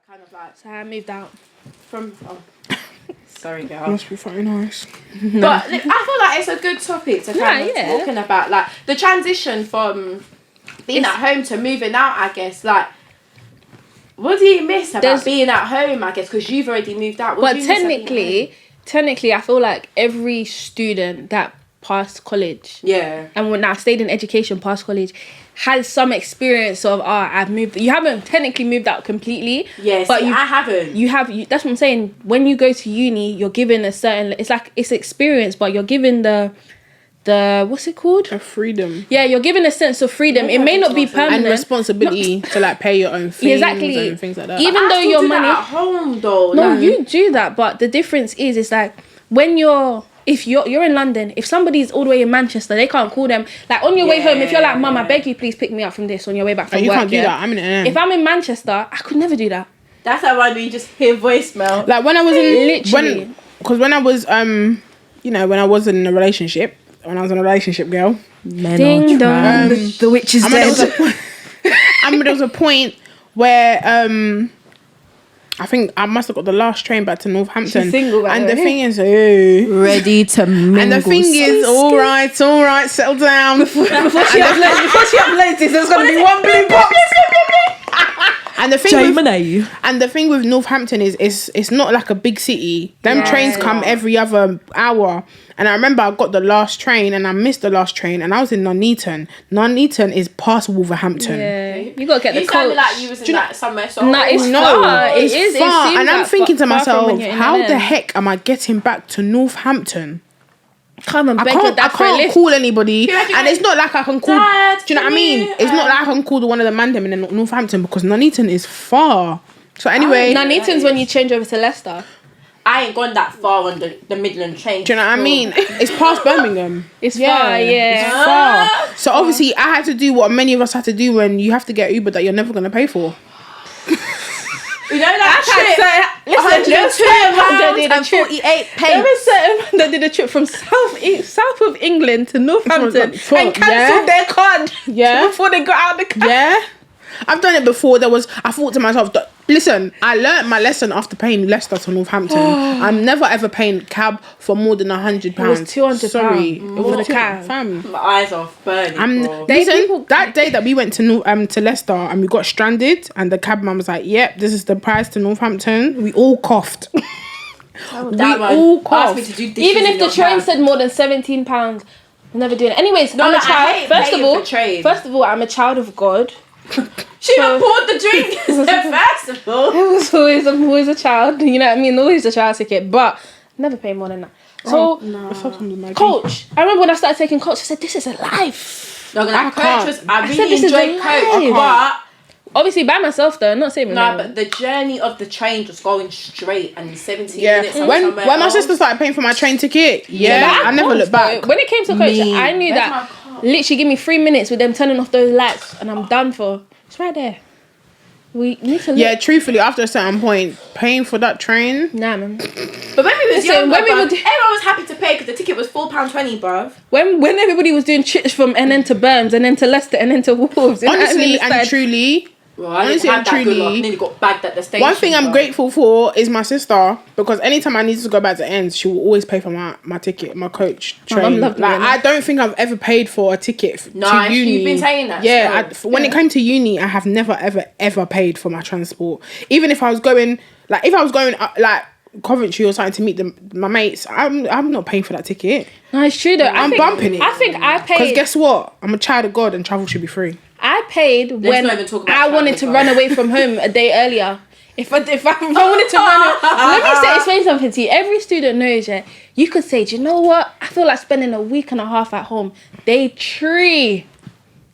kind of like... So I moved out. Sorry, girl. Must be very nice. No. But I feel like it's a good topic to kind of talking about, like, the transition from being at home to moving out, I guess. Like, what do you miss about being at home, I guess, because you've already moved out? But technically, I feel like every student that passed college, and when I stayed in education past college, has some experience of I've moved. You haven't technically moved out completely. Yes, but I haven't. You have. That's what I'm saying. When you go to uni, you're given a certain. It's like it's experience, but you're given the what's it called? A freedom. Yeah, you're given a sense of freedom. It may not be permanent. And responsibility to like pay your own fees and things like that. Even though your money at home though. No, you do that, but the difference is it's like when if you're in London, if somebody's all the way in Manchester, they can't call them. Like, on your way home, if you're like, Mum, I beg you, please pick me up from this on your way back from work. You can't do that. I'm in it. If I'm in Manchester, I could never do that. That's how I you just hear voicemail. Like, when I was in... Literally. Because when I was, when I was in a relationship, girl... Ding dong, the witch is dead. There was a point where... I think I must have got the last train back to Northampton. She's single, and the thing is, ready to mingle. And the thing is, all right, settle down. Before she uploads this, there's gonna be one blue box. And the thing with Northampton is it's not like a big city. Them trains come every other hour. And I remember I got the last train and I missed the last train and I was in Nuneaton. Nuneaton is past Wolverhampton. Yeah, you gotta get the coach. You sounded like you was in that somewhere. So it's far. It is far. It and I'm thinking to myself, how the the heck am I getting back to Northampton? I can't call anybody, and it's not like I can call. Do you know what I mean? It's not like I can call one of the mandem in Northampton because Nuneaton is far. So anyway, Nuneaton's when you change over to Leicester. I ain't gone that far on the Midland train. Do you know what I mean? It's past Birmingham. It's far, It's far. So obviously, I had to do what many of us had to do when you have to get Uber that you're never gonna pay for. You know that trip? Listen, there was certain and 48 pence. There was certain that did a trip from south of England to Northampton and cancelled their card before they got out of the car. Yeah. I've done it before. I thought to myself, listen, I learnt my lesson after paying Leicester to Northampton. I'm never ever paying cab for more than £100. It was £200. Sorry, for the cab. Fam. My eyes are burning. That day that we went to Leicester and we got stranded, and the cab man was like, "Yep, this is the price to Northampton." We all coughed. all coughed. Me to do even if the train said more than £17, I'm never doing it. Anyways, I'm a child. First of all, I'm a child of God. She poured the drink. First of all, I'm always a child. You know what I mean? Always a child ticket, but never pay more than that. So, coach. I remember when I started taking coach, I said, "This is a life." No, I really enjoyed coach, but obviously by myself though, not saving. No, but the journey of the train just going straight and 17 minutes. When my sister started paying for my train ticket, I never looked back. When it came to coach, I knew that. Literally give me 3 minutes with them turning off those lights and I'm done for. It's right there. We need to look. Yeah, truthfully, after a certain point, paying for that train. Nah, man. But when we was younger, everyone was happy to pay because the ticket was £4.20, bruv. When everybody was doing trips from NN to Birms and then to Leicester and then to Wolves. Honestly and truly. Well, honestly and truly, I nearly got bagged at the station. One thing I'm grateful for is my sister, because anytime I need to go back to ends, she will always pay for my ticket, my coach train. I don't think I've ever paid for a ticket to uni. You've been saying that. Yeah, when it came to uni, I have never ever paid for my transport. Even if I was going, Coventry or something to meet my mates, I'm not paying for that ticket. No, it's true though. I'm bumping it. I think I paid. Because guess what? I'm a child of God and travel should be free. I paid when I wanted to run away from home a day earlier. If I wanted to run away, explain something to you. Every student knows, you could say, do you know what? I feel like spending a week and a half at home. Day 3.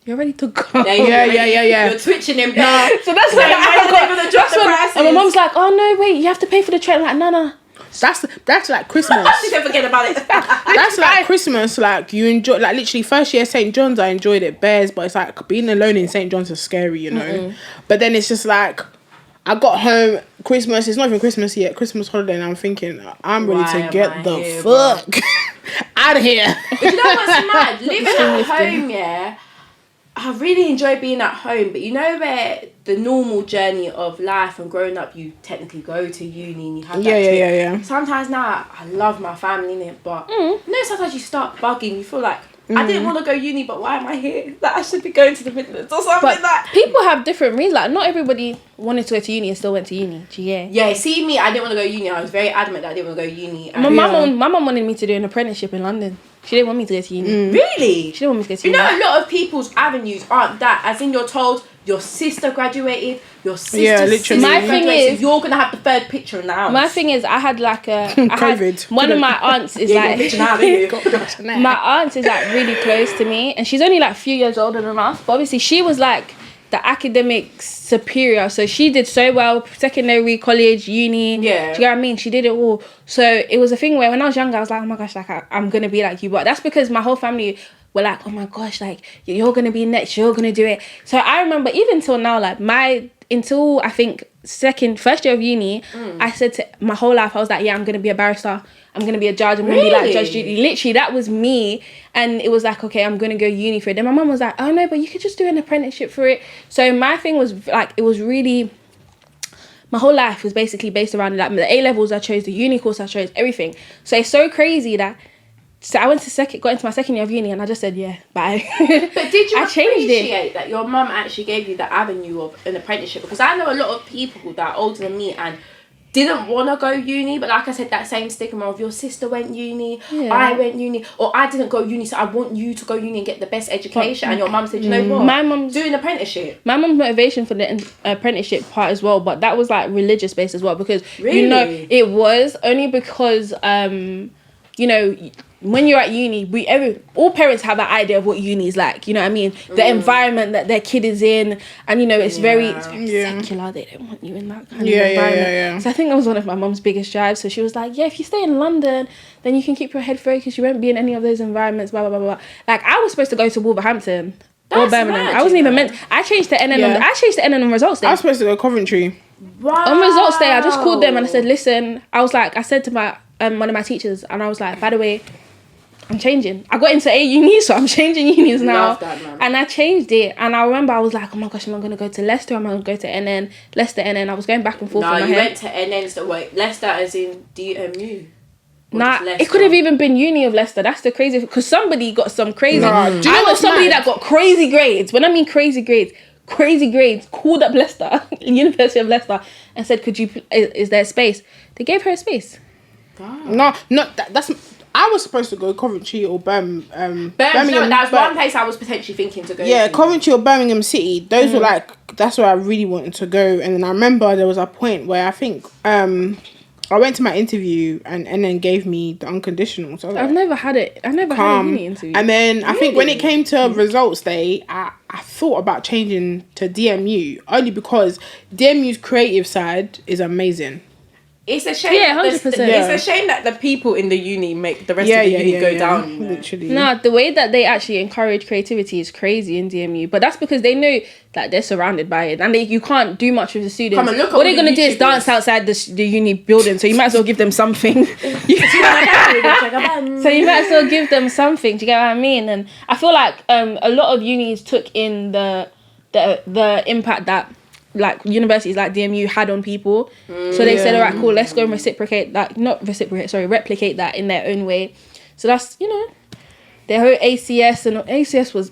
You're ready to go. Yeah. You're twitching in bed. So that's when and my mom's like, oh no, wait, you have to pay for the train. I'm like, no. That's like Christmas. Don't forget about it. That's like Christmas. Like you enjoy, like literally first year St. John's, I enjoyed it bears, but it's like being alone in St. John's is scary, you know. Mm-mm. But then it's just like I got home Christmas. It's not even Christmas yet. Christmas holiday, and I'm thinking I'm ready to get the fuck out of here. But you know what's mad? Living at home, I really enjoy being at home, but you know where the normal journey of life and growing up, you technically go to uni and you have that Yeah. Sometimes now I love my family in it, but sometimes you start bugging. You feel like I didn't want to go uni, but why am I here? Like I should be going to the Midlands or something. But like people have different reasons. Like not everybody wanted to go to uni and still went to uni. Yeah, see me, I didn't want to go to uni. I was very adamant that I didn't want to go to uni. My mum wanted me to do an apprenticeship in London. She didn't want me to go to uni. Really? She didn't want me to go to uni. You know, a lot of people's avenues aren't that. As in, you're told your sister graduated, your sister's sister My thing graduated, is, so you're going to have the third picture in the house. My thing is, I had like a... COVID. One of my aunts is like... My aunt is like really close to me, and she's only like a few years older than us, but obviously she was like the academic superior, so she did so well, secondary, college, uni. Yeah. Do you know what I mean? She did it all. So it was a thing where when I was younger, I was like, oh my gosh, like I'm gonna be like you. But that's because my whole family were like, oh my gosh, like you're gonna be next, you're gonna do it. So I remember even till now, like until I think first year of uni, I said to my whole life, I was like, yeah, I'm gonna be a barrister, I'm gonna be a judge, I'm gonna be like Judge Judy. Literally, that was me. And it was like, okay, I'm gonna go uni for it. Then my mum was like, oh no, but you could just do an apprenticeship for it. So my thing was like, it was really, my whole life was basically based around like the A levels I chose, the uni course I chose, everything. So it's so crazy that. So I got into my second year of uni and I just said, yeah, bye. But did you appreciate that your mum actually gave you the avenue of an apprenticeship? Because I know a lot of people that are older than me and didn't want to go uni, but like I said, that same stigma of your sister went uni, I went uni, or I didn't go uni, so I want you to go uni and get the best education. And your mum said, you know what? My mum's do an apprenticeship. My mum's motivation for the apprenticeship part as well, but that was like religious based as well, because you know it was only because you know, when you're at uni, all parents have an idea of what uni is like. You know what I mean? The environment that their kid is in, and you know, it's very secular. They don't want you in that kind of environment. Yeah. So I think that was one of my mum's biggest drives. So she was like, "Yeah, if you stay in London, then you can keep your head focused. You won't be in any of those environments." Blah blah blah blah. Like I was supposed to go to Wolverhampton or Birmingham. I wasn't even meant. I changed to NN. I changed to NN on results day. I was supposed to go Coventry. Wow. On results day, I just called them and I said, "Listen," I said to my one of my teachers, and I was like, "By the way, I'm changing. I got into A uni, so I'm changing unis now." Love that, man. And I changed it. And I remember I was like, oh my gosh, am I going to go to Leicester? Am I going to go to NN? Leicester, NN. I was going back and forth in my head. No, you went to NN. So wait, Leicester as in DMU? Nah, it could have even been Uni of Leicester. That's the crazy... Because somebody got some crazy... I know somebody that got crazy grades. When I mean crazy grades, called up Leicester, University of Leicester, and said, is there space? They gave her a space. No, that's... I was supposed to go Coventry or Birmingham. No, that was one place I was potentially thinking to go. Yeah, Coventry or Birmingham City. Those were like, that's where I really wanted to go. And then I remember there was a point where I think I went to my interview and then gave me the unconditional. So I've never had it. I've never had a uni interview. And then I think when it came to results day, I thought about changing to DMU only because DMU's creative side is amazing. It's a shame. Yeah, 100%. It's a shame that the people in the uni make the rest of the uni go down. You know? Literally. No, the way that they actually encourage creativity is crazy in DMU, but that's because they know that they're surrounded by it, and you can't do much with the students. Come on, look what they're gonna do is dance outside the uni building, so you might as well give them something. So you might as well give them something. Do you get what I mean? And I feel like a lot of unis took in the impact that like universities like DMU had on people. So they said, all right, cool, let's go and replicate that in their own way. So that's, you know, their whole ACS, and ACS was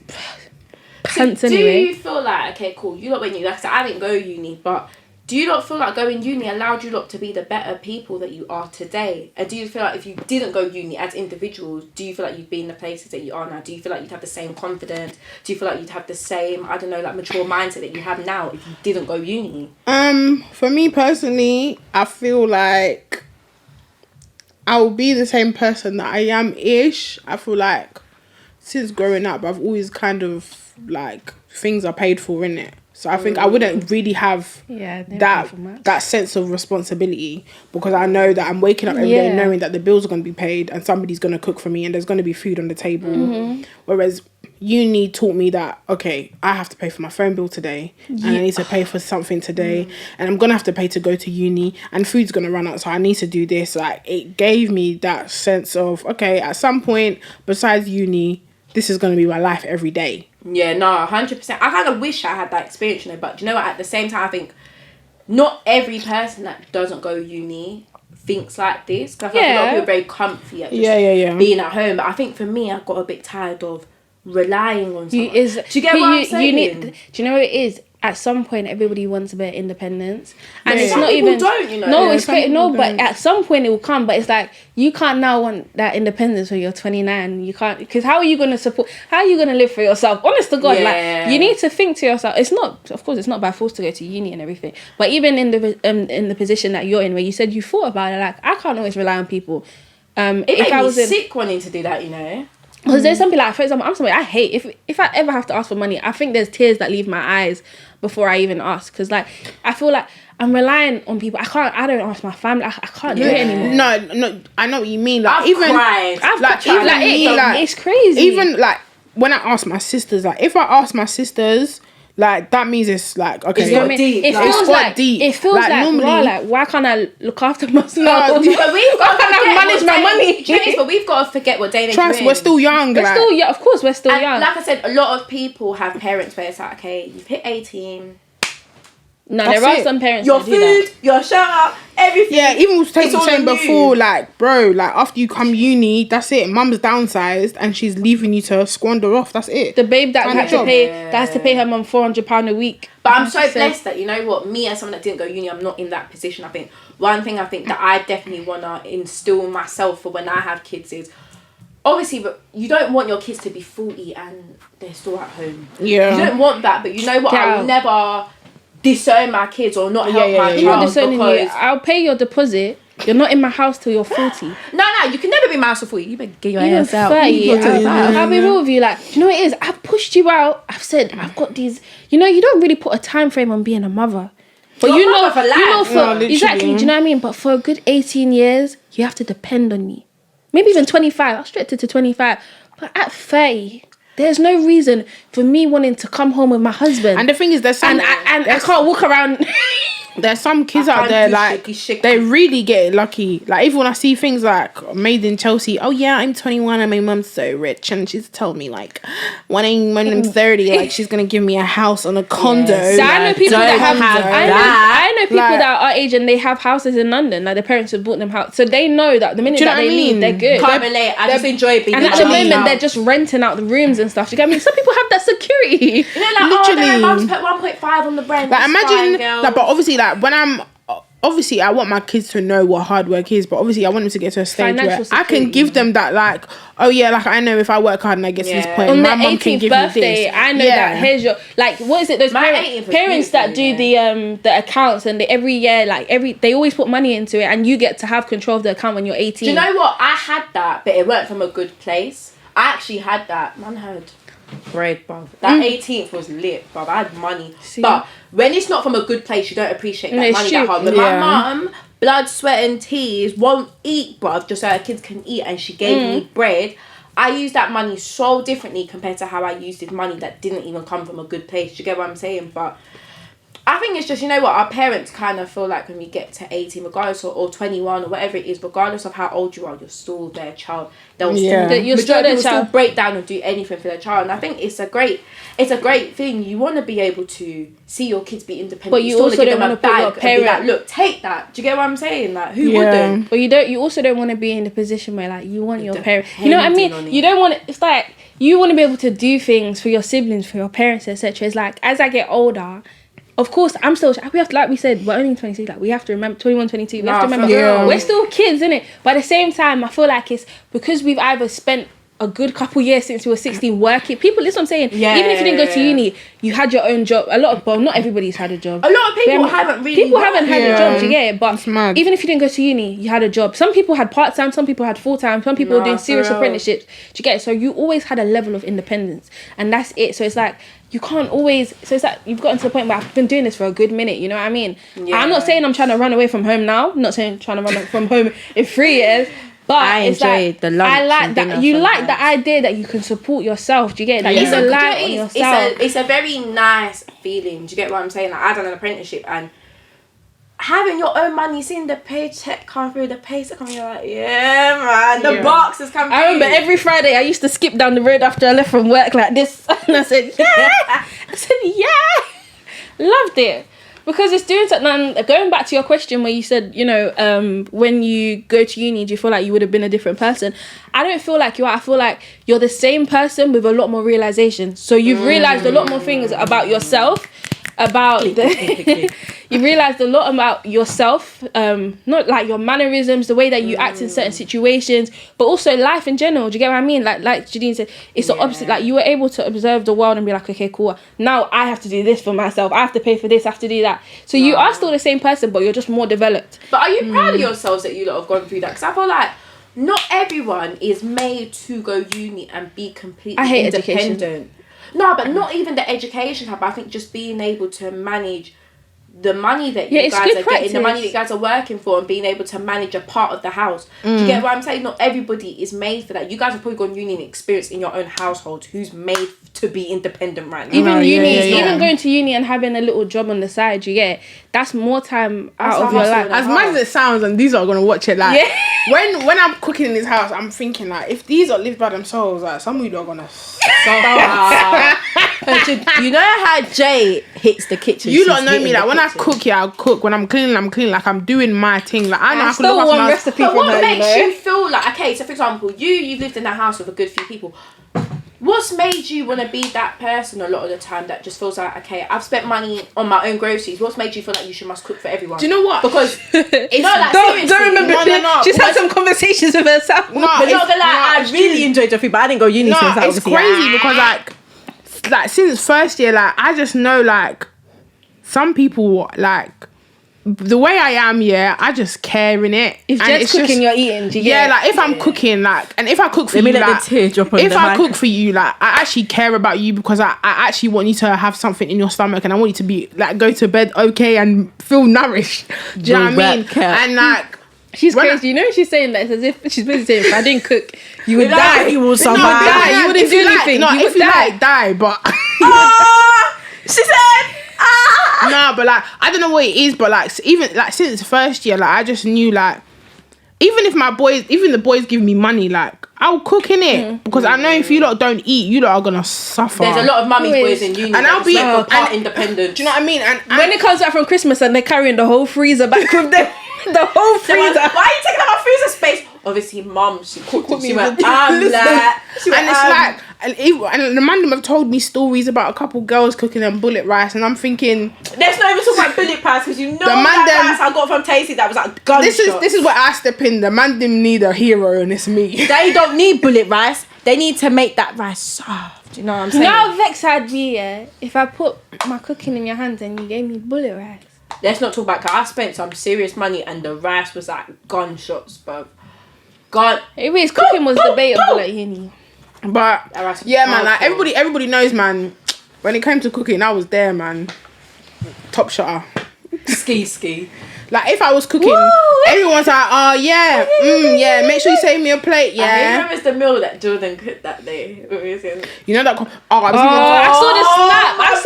pants anyway. Do you feel like, okay, cool, you lot went uni, like I said, I didn't go uni, but do you not feel like going uni allowed you lot to be the better people that you are today? And do you feel like if you didn't go uni as individuals, do you feel like you'd be in the places that you are now? Do you feel like you'd have the same confidence? Do you feel like you'd have the same, I don't know, like mature mindset that you have now if you didn't go uni? For me personally, I feel like I will be the same person that I am-ish. I feel like since growing up, I've always kind of like things are paid for, innit? So I think I wouldn't really have that sense of responsibility because I know that I'm waking up every day knowing that the bills are going to be paid and somebody's going to cook for me and there's going to be food on the table. Mm-hmm. Whereas uni taught me that, okay, I have to pay for my phone bill today and I need to pay for something today and I'm going to have to pay to go to uni and food's going to run out, so I need to do this. Like, it gave me that sense of, okay, at some point besides uni, this is going to be my life every day. Yeah, no, 100%. I kind of wish I had that experience, you know, but you know what? At the same time, I think not every person that doesn't go uni thinks like this. Because I feel like a lot of people are very comfy at just being at home. But I think for me, I got a bit tired of relying on someone. Do you get what I'm saying? Do you know what it is? At some point, everybody wants a bit of independence, and it's some not people even. Don't, you know? No, it's great. No, but at some point it will come. But it's like you can't now want that independence when you're 29. You can't, because how are you going to support? How are you going to live for yourself? Honest to God, like you need to think to yourself. It's not, of course, it's not by force to go to uni and everything. But even in the position that you're in, where you said you thought about it, like I can't always rely on people. If I was sick wanting to do that, you know. Because there's something like, for example, I'm somebody I hate. If I ever have to ask for money, I think there's tears that leave my eyes before I even ask. Because like I feel like I'm relying on people. I don't ask my family. I can't do it anymore. No, I know what you mean. Like I've even cried. It's crazy. Even like when I ask my sisters, like if I ask my sisters, like that means it's like okay, it's got deep. It feels like normally, wow, like why can't I look after myself? No, but we've got to manage my money. But we've got to forget what day they're Trust, we're still young. Of course, we're still young. Like I said, a lot of people have parents where it's like, okay, you've hit 18. No, there are some parents your that do that. food, your shower, everything. Yeah, even was saying before, like, bro, like after you come uni, that's it. Mum's downsized and she's leaving you to squander off. That's it. The babe that has to pay her mum £400 a week. But I'm so blessed that, you know what, me as someone that didn't go uni, I'm not in that position. I think one thing that I definitely wanna instill in myself for when I have kids is, obviously, but you don't want your kids to be 40 and they're still at home. Yeah. You don't want that, but you know what? I will never disown my kids or not help my child. You're not disowning you. I'll pay your deposit. You're not in my house till you're 40. No, you can never be in my house till 40. You better get your ass out. 30. I'll be real with you. Like, do you know what it is? I've pushed you out. I've said, I've got these. You know, you don't really put a time frame on being a mother. But you know, exactly, do you know what I mean? But for a good 18 years, you have to depend on me. Maybe even 25. I'll stretch it to 25. But at 30... there's no reason for me wanting to come home with my husband. And the thing is, there's some... And I can't walk around... There's some kids out there, like, they really get lucky. Like, even when I see things like Made in Chelsea, oh yeah, I'm 21 and my mum's so rich. And she's told me, like, when I'm 30, like, she's going to give me a house on a condo. Yes. So I know people that have I know people that are our age and they have houses in London. Like, their parents have bought them house. So they know that the minute that they leave, they're good. Can't relate. I just enjoy being. And at the moment, they're just renting out the rooms and stuff. Do you get me? Some people have that security. You know, like, literally. Oh, no, mum's put 1.5 on the rent. Like, imagine, like, but obviously, like, when I'm... Obviously, I want my kids to know what hard work is, but obviously, I want them to get to a stage where I can give them that, like, oh yeah, like I know if I work hard and I get to this point, on my their mum can give birthday, me this. I know that. Here's your, like, what is it? Those parents that do the accounts and every year, like they always put money into it, and you get to have control of the account when you're 18. Do you know what? I had that, but it weren't from a good place. I actually had that. Man had bread, bruv. That 18th was lit, bruv. I had money. See? But when it's not from a good place, you don't appreciate that money that hard. But my mum, blood, sweat and tears, won't eat, bruv, just so her kids can eat, and she gave me bread. I used that money so differently compared to how I used this money that didn't even come from a good place. Do you get what I'm saying? But I think it's just, you know what, our parents kind of feel like when we get to 18, regardless or 21 or whatever it is, regardless of how old you are, you're still their child. They'll still break down and do anything for their child. And I think it's a great thing. You want to be able to see your kids be independent. But you also don't want to put your parent, like, look, take that. Do you get what I'm saying? Like, who wouldn't? But you also don't want to be in the position where, like, you want your parents. You know what I mean? You don't want it. It's like you want to be able to do things for your siblings, for your parents, etc. It's like, as I get older, of course, we have to, like we said, we're only 22, like, we have to remember, 21, 22, we have to remember, we're still kids, innit? But at the same time, I feel like it's because we've either spent a good couple years since we were 16 working. People, listen, what I'm saying, even if you didn't go to uni, you had your own job. Not everybody's had a job. A lot of people haven't had a job, you get it? But even if you didn't go to uni, you had a job. Some people had part-time, some people had full-time, some people were doing serious apprenticeships. Do you get it? So you always had a level of independence. And that's it. So it's like, you can't always... So it's like, you've gotten to the point where I've been doing this for a good minute, you know what I mean? Yeah. I'm not saying I'm trying to run away from home now. I'm not saying I'm trying to run from home in 3 years. But I enjoyed the lunch. I like that. You like the idea that you can support yourself. Do you get it? That you rely on yourself. It's a very nice feeling. Do you get what I'm saying? Like, I done an apprenticeship, and having your own money, seeing the paycheck come through, you're like, yeah, man, the box is coming through. I remember every Friday I used to skip down the road after I left from work like this, and I said, loved it. Because it's doing something. And going back to your question where you said, you know, when you go to uni, do you feel like you would have been a different person? I don't feel like you are. I feel like you're the same person with a lot more realization. So you've realized a lot more things about yourself, you realized a lot about yourself, not like your mannerisms, the way that you act in certain situations, but also life in general. Do you get what I mean? Like Jadine said, it's the opposite. Like, you were able to observe the world and be like, okay, cool, now I have to do this for myself, I have to pay for this, I have to do that. So you are still the same person, but you're just more developed. But are you proud of yourselves that you lot have gone through that? Because I feel like not everyone is made to go uni and be completely independent. Education. No, but not even the education type. I think just being able to manage the money that you guys are getting, the money that you guys are working for, and being able to manage a part of the house. Do you get what I'm saying? Not everybody is made for that. You guys have probably gone uni and experienced in your own household who's made to be independent right now. Even even going to uni and having a little job on the side, you get that's more time out of your life. As much as it sounds, and these are gonna watch it like when I'm cooking in this house, I'm thinking like, if these are lived by themselves, like some of you are gonna you know how Jay hits the kitchen. You don't know me. Like when I cook, I'll cook. When I'm cleaning, like I'm doing my thing. Like I know I can look one recipe but from what her, makes you feel like, okay, so for example, you've lived in that house with a good few people. What's made you want to be that person a lot of the time that just feels like, okay, I've spent money on my own groceries. What's made you feel like you must cook for everyone? Do you know what? Because it's like, don't remember. No. She's had some conversations with herself. No, but not gonna lie, I really enjoyed your food, but I didn't go uni since that. It's crazy because like since first year, like I just know like some people like the way I am, I just care in it. If Jed's cooking, you're eating. Like if I'm cooking, like, and if I cook for you, like, if I cook for you, like, I actually care about you because I actually want you to have something in your stomach, and I want you to be like go to bed okay and feel nourished. Do you know what I mean? And like. She's crazy. You know, she's saying that it's as if she's basically saying, if I didn't cook, you would die. You will survive. You wouldn't do anything. No, if you die, but. She said. No, but like I don't know what it is, but like even like since first year, like I just knew like even if the boys give me money, like I'll cook in it because I know if you lot don't eat, you lot are gonna suffer. There's a lot of mummy boys in uni, and I'll be independent. Do you know what I mean? And when it comes back from Christmas and they're carrying the whole freezer back with them, the whole freezer. Why are you taking up my freezer space? Obviously, mum, she cooked it. She went, I'm that. And it's like. And the man have told me stories about a couple girls cooking them bullet rice, and I'm thinking, let's not even talk about bullet rice because you know that rice I got from Tasty that was like gunshot. This is where I step in. The man didn't need a hero, and it's me. They don't need bullet rice. They need to make that rice soft. You know what I'm saying? Now vexed I'd be if I put my cooking in your hands and you gave me bullet rice. Let's not talk about. Cause I spent some serious money and the rice was like gunshots, bro. Anyways, cooking was debatable at uni. But yeah, man, like everybody knows, man. When it came to cooking, I was there, man. Top shotter. Ski. Like if I was cooking, everyone's like, oh yeah, make sure you save me a plate, yeah. I remember the meal that Jordan cooked that day. You know that? I saw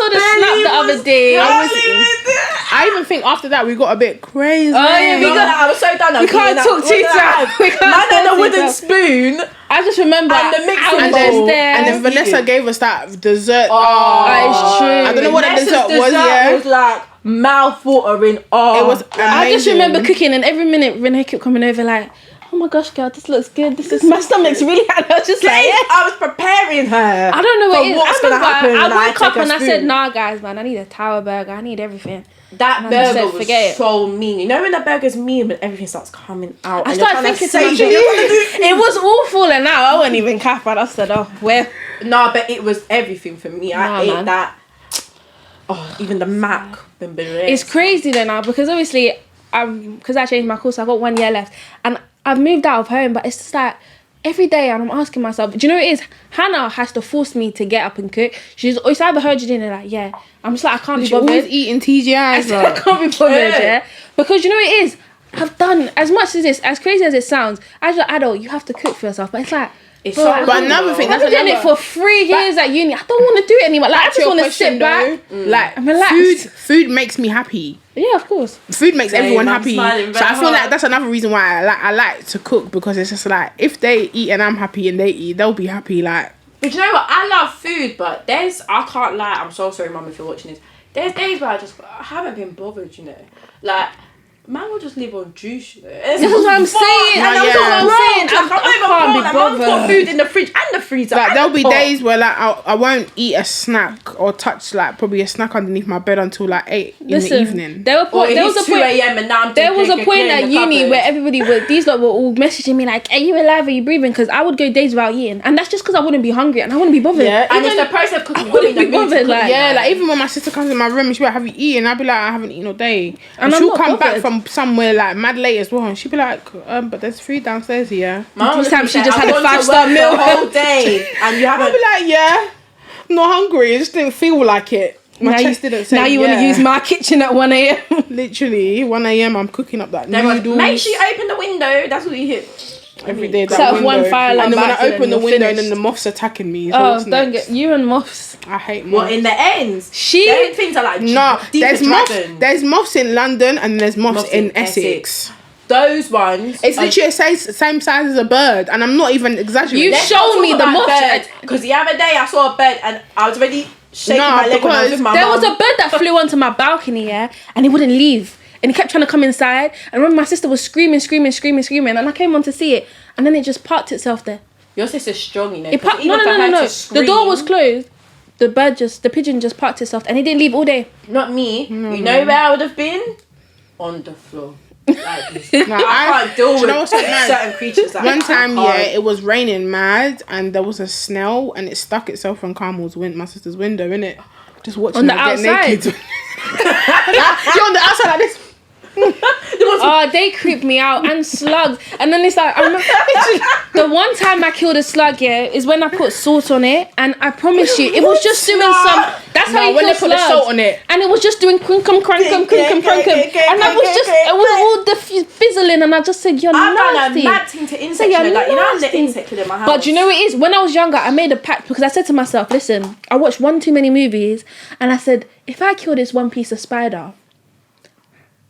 the snap the other day. I even think after that we got a bit crazy. Oh yeah, I was so done. We can't talk too much. Man and a wooden spoon. I just remember and the mixing bowl. And then Vanessa gave us that dessert. That is true. I don't know what the dessert was. It was like mouth-watering. It was amazing. I just remember cooking, and every minute Renee kept coming over like, oh my gosh, girl, this looks good. My stomach's really hard. I was just like, I was preparing her. I don't know what it is. What's going to happen. I woke up and I said, nah, guys, man, I need a tower burger. I need everything. That burger was so mean. You know when that burger's mean, but everything starts coming out. I started thinking to myself, it was awful, and now I wasn't even capping. I said, oh, where? Nah, but it was everything for me. I ate that. Oh, even the mac. It's crazy though now because obviously, because I changed my course, I got 1 year left, and I've moved out of home. But it's just like every day, and I'm asking myself, do you know what it is? Hannah has to force me to get up and cook. It's either her or Jadine, like, yeah. I'm just like, I can't be bothered. Always eating TGIs. I can't be bothered, yeah. Because you know what it is? I've done as much as this, as crazy as it sounds, as an adult, you have to cook for yourself. But it's like, But another thing, I've been doing it for 3 years at uni. I don't want to do it anymore. Like, I just want to sit back, like, and relax. Food makes me happy. Yeah, of course. Food makes everyone happy. So I feel like that's another reason why I like to cook, because it's just like, if they eat and I'm happy and they eat, they'll be happy. Like, but you know what? I love food, but I can't lie. I'm so sorry, Mum, if you're watching this. There's days where I haven't been bothered, you know. Like, man will just live on juice, you know. That's what I'm saying. I can't be bothered. Got food in the fridge and the freezer. Like, there'll be days where like I won't eat a snack or touch like probably a snack underneath my bed until like 8 in the evening. There was a 2 a.m. and now there was a point at uni where everybody these lot were all messaging me like, "Are you alive? Are you breathing?" Because I would go days without eating, and that's just because I wouldn't be hungry and I wouldn't be bothered. Yeah, and it's the process of cooking. Wouldn't be bothered. Like even when my sister comes in my room and she'll be like, "Have you eaten?" I'll be like, "I haven't eaten all day," and she'll come back from somewhere like mad late as well, and she'd be like, "But there's food downstairs here." This time she just had a 5-star meal the whole day, and you haven't. I'd be like, "Yeah, I'm not hungry. I just didn't feel like it. My chest didn't say." Now you want to use my kitchen at 1 a.m. Literally 1 a.m. I'm cooking up that noodles. Make sure you open the window. That's what you hear. Every day. Set off one fire alarm, and then when I open the window, and then the moths attacking me. So don't get you and moths. I hate moths. What in the ends? Them things are like there's moths. There's moths in London and there's moths in Essex. Those ones. It's literally the same size as a bird, and I'm not even exaggerating. You showed me the moths. Because the other day I saw a bird and I was already shaking my leg when I was with my mum. There was a bird that flew onto my balcony, and he wouldn't leave. And he kept trying to come inside. And I remember my sister was screaming. And I came on to see it. And then it just parked itself there. Your sister's strong, you know. No. The door was closed. The pigeon just parked itself. And he didn't leave all day. Not me. You know where I would have been? On the floor. Like this. I can't deal with certain creatures. One time, it was raining mad. And there was a snail. And it stuck itself on Carmel's my sister's window, innit? Just watching on the her outside. Get naked. You're on the outside like this. They creep me out, and slugs. And then it's like, I remember the one time I killed a slug is when I put salt on it, and I promise you it was just doing some. That's how you kill slugs. Put the salt on it, and it was just doing crunkum, and I was just it was all fizzling, and I just said, "You're nasty." I'm mad thing to insect killer. Like, you know, I'm the insect killer in my house. But you know it is. When I was younger, I made a pact because I said to myself, "Listen, I watched one too many movies, and I said if I kill this one piece of spider,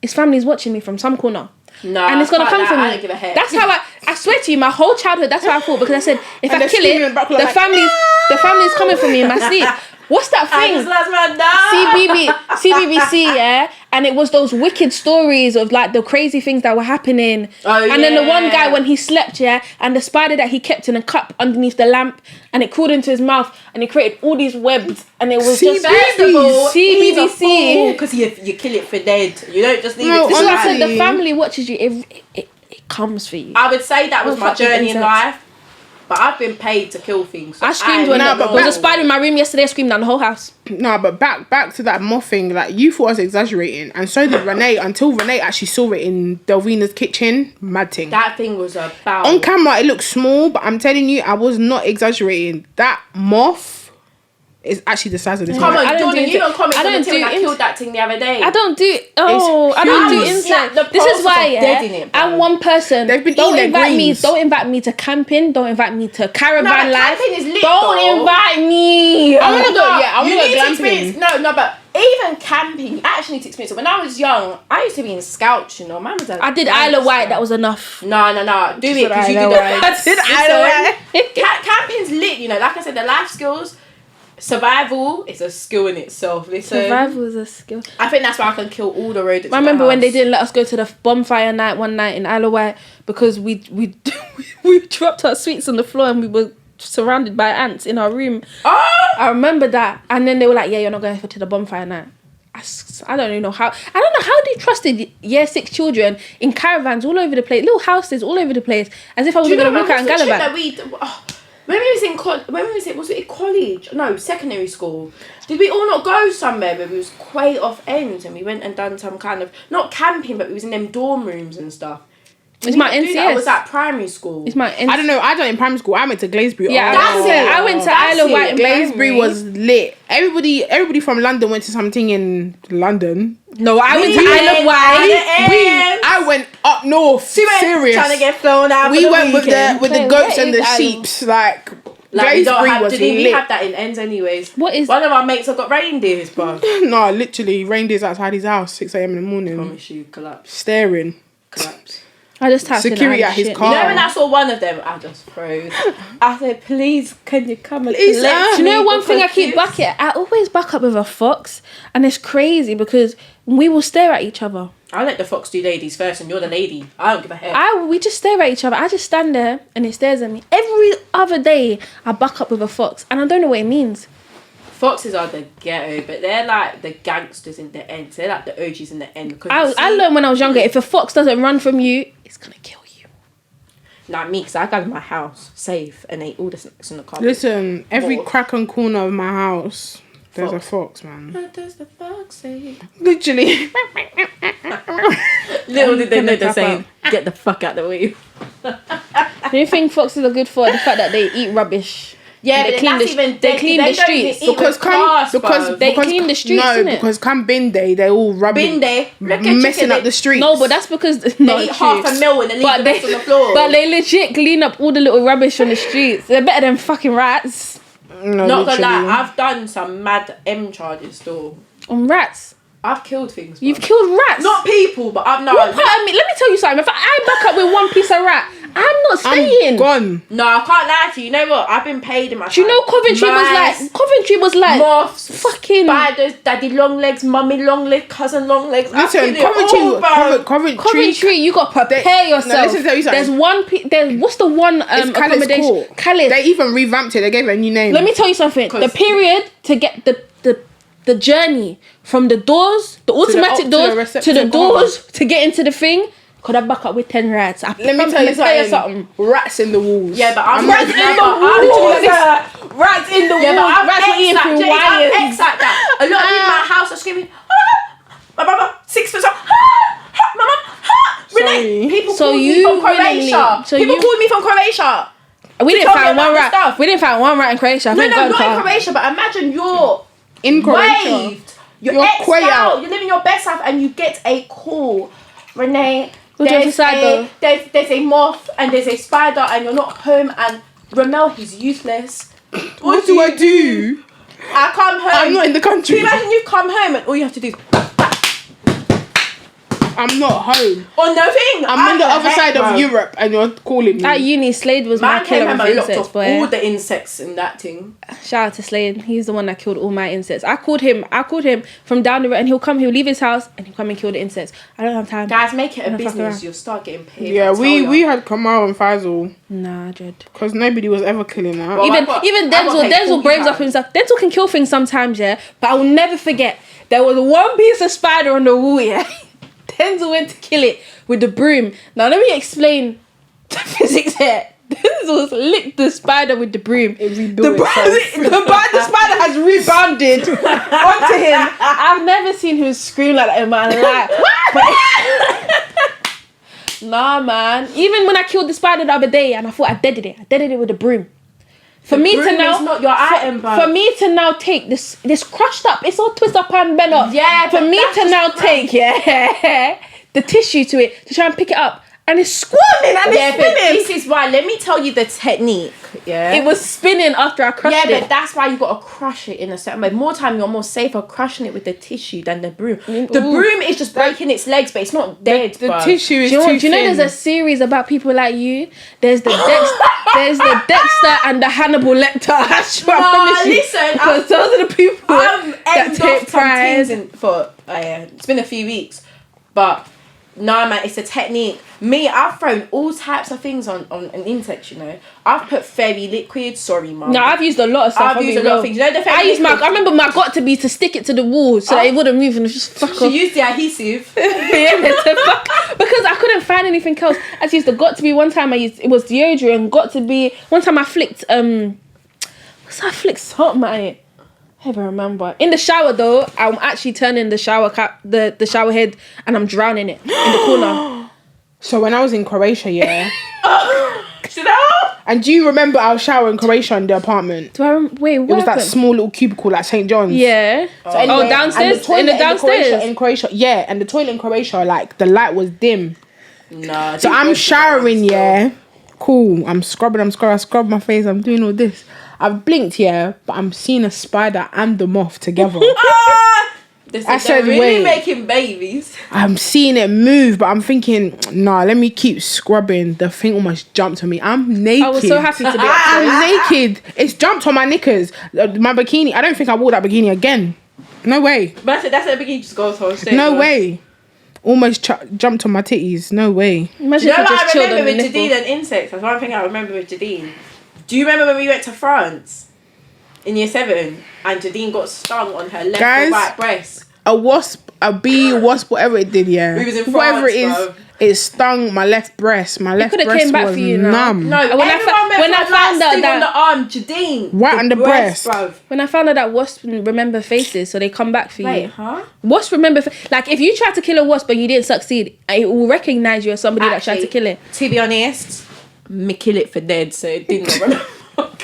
his family's watching me from some corner. No, and it's gonna come for me." I don't give a heck. That's how I swear to you, my whole childhood, that's how I thought, because I said if I kill it, the family's coming for me in my sleep. What's that thing? CBBC, and it was those wicked stories of like the crazy things that were happening. And then the one guy when he slept, and the spider that he kept in a cup underneath the lamp, and it crawled into his mouth, and it created all these webs, and it was just CBBC. Because you kill it for dead. You don't just leave it. This is what I said. The family watches you. It comes for you. I would say that was my journey in life. But I've been paid to kill things. So I screamed when there was a spider in my room yesterday. I screamed down the whole house. No, but back to that moth thing. Like, you thought I was exaggerating, and so did Renee. Until Renee actually saw it in Delvina's kitchen. Mad thing. That thing was about. On camera, it looked small, but I'm telling you, I was not exaggerating. That moth is actually the size of this. Come on, Jordan, you don't comment on the thing when I killed that thing the other day. I don't do insect. This is why I'm one person. They've been eating their greens. Don't invite me to camping. Don't invite me to caravan life. Camping is lit. Don't invite me. I want to go. Yeah, I want to go glamping. No, but even camping, you actually need to experience it. When I was young, I used to be in Scouts, you know. I did Isle of Wight. That was enough. No. Do it because you did that. I did Isle of Wight. Camping's lit, you know. Like I said, the life skills. Survival is a skill in itself. Survival is a skill. I think that's why I can kill all the rodents. I remember when they didn't let us go to the bonfire night one night in Isle of Wight because we dropped our sweets on the floor and we were surrounded by ants in our room. Oh! I remember that. And then they were like, "Yeah, you're not going to the bonfire night." I don't even know how. I don't know how they trusted year 6 children in caravans all over the place, little houses all over the place, as if I was going to look out in Gallivant. When we was in was it college? No, secondary school. Did we all not go somewhere where we was quite off ends and we went and done some kind of, not camping, but we was in them dorm rooms and stuff? It's my NCS. Was that primary school? It's my NCS. I don't know. I done it in primary school. I went to Glazebury. Yeah, that's it. I went to Isle of Wight in Glazebury was lit. Everybody from London went to something in London. No, I went to Isle of Wight. I went up north. Serious. Trying to get flown out. We went with the goats and the sheeps. Like Glazebury was lit. We have that in ends anyways. What is? One of our mates have got reindeers, bro. No, literally reindeers outside his house 6 a.m. in the morning. I promise you, collapse. Staring. Collapse. I just typed security at his car. You know when I saw one of them, I just froze. I said, please, can you come and collect Do you know one thing I keep bucket? I always back up with a fox, and it's crazy because we will stare at each other. I let the fox do ladies first, and you're the lady. I don't give a heck. We just stare at each other. I just stand there, and it stares at me. Every other day, I back up with a fox, and I don't know what it means. Foxes are the ghetto, but they're like the gangsters in the end. They're like the OGs in the end. I learned when I was younger, if a fox doesn't run from you, it's gonna kill you. Not me, because I got in my house safe and ate all the snacks in the car. Listen, every crack and corner of my house, there's a fox, man. What does the fox say? Literally. Little did they know the saying, get the fuck out the way. Do you think foxes are good for the fact that they eat rubbish? Yeah, they clean the streets because they clean the streets. No, because come bin day, they all rubbing, messing up the streets. No, but that's because they eat half a meal and they leave the rest on the floor. But they legit clean up all the little rubbish on the streets. They're better than fucking rats. No, not gonna lie, I've done some mad M charges still on rats. I've killed things. Bro. You've killed rats, not people, but I've no. What part of me? Let me tell you something. If I back up with one piece of rat, I'm not staying. I'm gone. No, I can't lie to you. You know what? I've been paid in my. Do you know Coventry was like moths, fucking spiders, daddy long legs, mummy long legs, cousin long legs. Listen, Coventry, you got to prepare yourself. No, listen, tell you something. There's what's the one accommodation? Calais. They even revamped it. They gave it a new name. Let me tell you something. The period to get the journey from the doors, the automatic doors to the doors to get into the thing. Could I back up with 10 rats? Let me tell you something. Rats in the walls. Yeah, but I'm rats in the walls. Rats in the walls. Yeah, but I'm rats ex like that. A lot of people in my house are screaming. My mama 6 foot tall. My mama. Renee. People called me from Croatia. People called me from Croatia. We didn't find one rat. We didn't find one rat in Croatia. No, not in Croatia. But imagine you're in Croatia. You're ex out. You're living your best life, and you get a call, Renee. There's a moth and there's a spider and you're not home and Ramel, he's useless. What do I do? I come home. I'm not in the country. Can you imagine you've come home and all you have to do is I'm not home. On the thing. I'm on the other side of Europe and you're calling me. At uni, Slade was my killer of insects, boy. All the insects in that thing. Shout out to Slade. He's the one that killed all my insects. I called him from down the road and he'll leave his house and he'll come and kill the insects. I don't have time. Guys, make it a business. You'll start getting paid. Yeah, we had Kamal and Faisal. Nah, Dread. Because nobody was ever killing that. Well, even Denzel braves up himself. Denzel can kill things sometimes, yeah. But I will never forget. There was one piece of spider on the wall, yeah. Denzel went to kill it with the broom. Now let me explain the physics here. Denzel licked the spider with the broom. It rebuilt the spider has rebounded onto him. I've never seen him scream like that in my life. Nah, man. Even when I killed the spider the other day and I thought I deaded it with the broom. For me to now take this crushed up, it's all twisted up and bent up. Yeah. For me to now take the tissue to it to try and pick it up, and it's squirming and it's spinning. This is why. Let me tell you the technique. Yeah. It was spinning after I crushed it. Yeah, but that's why you gotta crush it in a certain way. More time, you're more safer crushing it with the tissue than the broom. The broom is just breaking its legs, but it's not dead. The tissue is too thin. Do you know there's a series about people like you? There's the Dexter and the Hannibal Lecter. Listen, because those are the people that take prize. It's been a few weeks, but. Nah, man, it's a technique. Me, I've thrown all types of things on an insect, you know. I've put fairy liquid. Sorry, mum. No, I've used a lot of stuff. I've used a lot of things. You know the fairy liquid? I remember my got to be to stick it to the wall so that it wouldn't move and just fuck off. She used the adhesive. Because I couldn't find anything else. I used the got to be one time it was deodorant. Got to be one time I flicked I flicked something at it. I don't remember. In the shower though, I'm actually turning the shower cap, the shower head, and I'm drowning it in the corner. So when I was in Croatia, yeah. Chanel? And do you remember our shower in Croatia in the apartment? Wait, what It was happened? that small little cubicle like St. John's. Yeah. So anyway, downstairs? And the downstairs? in Croatia, yeah. And the toilet in Croatia, like, the light was dim. Nah. So I'm showering, yeah. Cool. I'm scrubbing. I scrub my face. I'm doing all this. I've blinked, yeah. But I'm seeing a spider and the moth together. I said, really wait. making babies. I'm seeing it move, but I'm thinking, nah, let me keep scrubbing. The thing almost jumped on me. I'm naked. I was so happy to be I'm naked. It's jumped on my knickers. My bikini. I don't think I wore that bikini again. No way. But that's a bikini just goes on stage. No way. Almost jumped on my titties. No way. Imagine you know if what just I remember with nipple. Jadine and insects? That's one thing I remember with Jadine. Do you remember when we went to France in year 7 and Jadine got stung on her left or right breast? A wasp, a bee, wasp, whatever it did, yeah. We was in France, whatever it is, bro. it stung my left breast. My left breast came back was for you now. numb. No, when I found out that on the arm, Jadine. Right on the breast. Bruv. When I found out that wasps remember faces, so they come back for Wait, you. huh? Wasps remember, like if you try to kill a wasp but you didn't succeed, it will recognize you as somebody that tried to kill it. To be honest, me kill it for dead, so it didn't remember.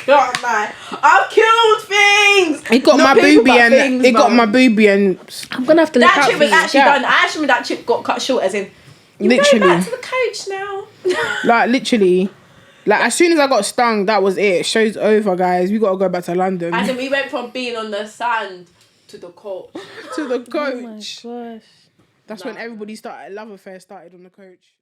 God, man, I've killed things. It got my boobie and it got my boobie and I'm gonna have to look that out trip for was you. actually done. I actually remember that trip got cut short, as in you're literally going back to the coach now. like literally. Like as soon as I got stung, that was it. Show's over, guys. We gotta go back to London. As in we went from being on the sand to the coach. to the coach. Oh my gosh. That's when everybody started. Love affair started on the coach.